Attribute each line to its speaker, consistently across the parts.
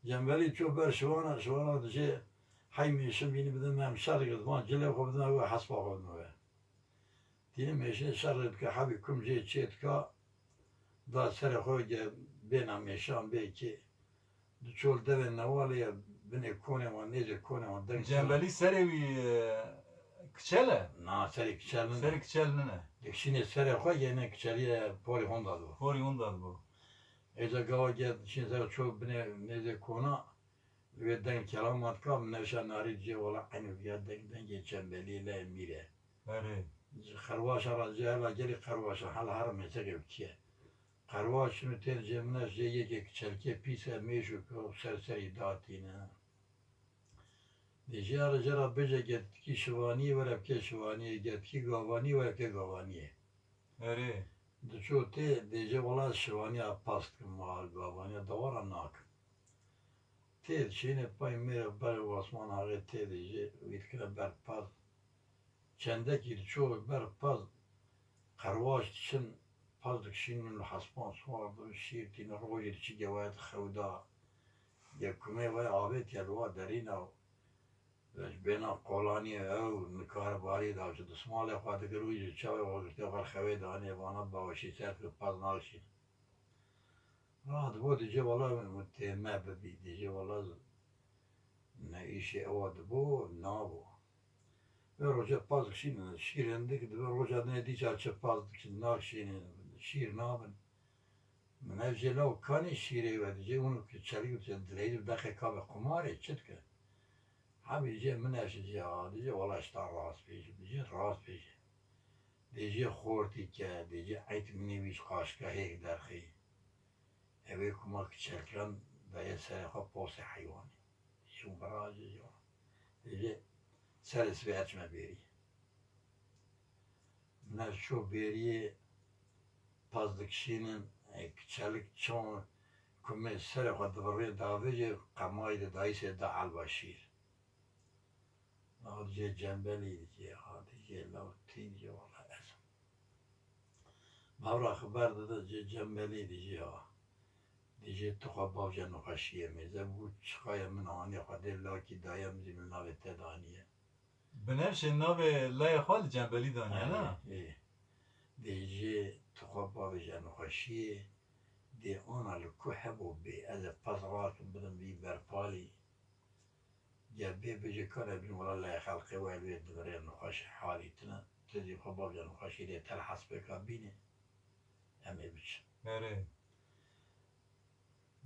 Speaker 1: جنبلی چو بر شوانا دجه حی میشم بینی بدم هم شرق ما جله خو بدم و حسب خو بدم دیگه میشه شرق که حبی کم جه چیت که دا سر خو بینم میشم بی که چول دوه نوالی بینه کنه و نیزه کنه و دنگ
Speaker 2: جنبلی سری وی کچله؟
Speaker 1: نه سری کچل نه
Speaker 2: سری کچل نه
Speaker 1: دکشینی سر خو یعنی کچلی پوری هوندا دو
Speaker 2: پوری اون داد بو
Speaker 1: ایجا گاوا گد شین سر چول بینه نیزه کنه و دنگ کلامات که نوشن ناری جه ولا اینو بیاد دنگ جنبلی لی میره
Speaker 2: بله
Speaker 1: خرواش را جهلا گلی خرواش حالا هر مسیقی کیه خرواش شنو تر جمناش جه یک چلکه پیسه میشو که سری داتینه دیجی ara jara beje getki şivani verep ke şivani getki gavani verep ke gavani
Speaker 2: بله
Speaker 1: de ço te deje wala şivani a past ki ma gavani davara nak te çine pay mere ber Osman Ağa te deje vitkine ber paz çendeki ço ber paz karvaş için pazdık şinin haspan suardı şirtin royer çi gevayet xewda yekume ve avet yelwa derina بنا قولانی او نکار باری داشت دسمال خواهد گروی چاوی وقتی آخر خوی دانی وانا باوشی سرد که پاز نالشین راد بود دیجه والا متهمه ببی دیجه والا نه ایشی اواد بو نابو و روژه پاز کشین شیرنده که دو روژه نه دیجه چه پاز کشین نالشین شیر نابن من اوجه لو کانی شیره و دیجه اونو که چلیو چه دلیل دخه کاب قماره چت که Abi diye menajci diye ulaşta rast peşi diye rast peşi diye xortike diye ait miniviş kaşka hek derxi eve kumak çelkan daya serha posa hayvani şu barajı ya diye seres ve açma beri ne şu beri pazdık şinin çelik çon kumme serha dvarı davece kamaydı dayse da albaşir Hadice cembeliydi ki, hadice lavtiydi valla esam. Mavra xabarda da cembeliydi ya. Dice tuha bavca nukaşiye meze bu çıkaya min ani kadir laki dayam zimin navette daniye.
Speaker 2: بنفش ناو لای خال جنبلی دانیا نه؟
Speaker 1: Dice tuha bavca nukaşiye de ona lkuhe bu bi ez pazratun bidim bi berpali. جابي بيجي كان ابن ولا لا خلقي والويد دبري نقاش حالتنا تدي خباب جا نقاش اللي تلحس بكابينه أمي بيش
Speaker 2: بله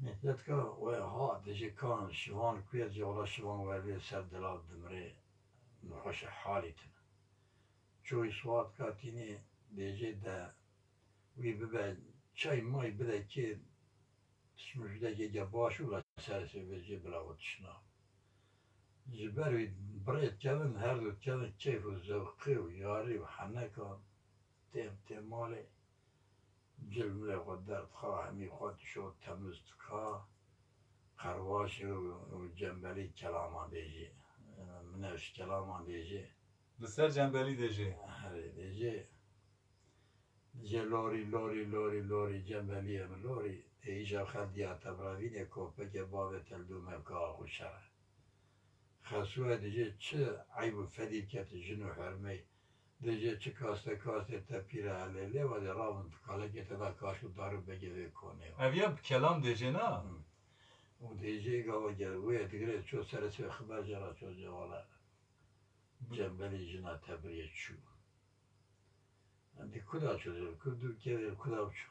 Speaker 1: مثلت كا وها ديجي كان شوان كويت جا ولا شوان والويد سر دلال دمري نقاش حالتنا شوي سوات كاتيني ديجي دا وي ببا چای ماي بدا كي تشمش دا جا باش ولا سرسي بيجي بلا وتشنا جبروي بريت كذا هردو كذا كيف وزوقي وياري وحنكا تيم مالي جلملي قدرت خاهمي خود شو تمزت كا خرواشي وجنبلي كلاما ديجي منوش كلاما ديجي
Speaker 2: بسر جنبلی دیجی
Speaker 1: هري ديجي لوري جنبلي من لوري ايجا خديا تبراويني كوبك بابة تلدو مبكا خوشره خسوه دیگه چه عیب و فدیکت جنو حرمی دیگه چه کاسته تپیره علیله و دی رابن تکاله که تدا کاشو دارو بگیره کنه
Speaker 2: اویا کلام دیجی نه؟
Speaker 1: و دیگه گاوا گروه دیگه چو سرسه خبر جرا چو جوالا جنبلی جنا تبریه چو دی کدا چو کدو که کدا چو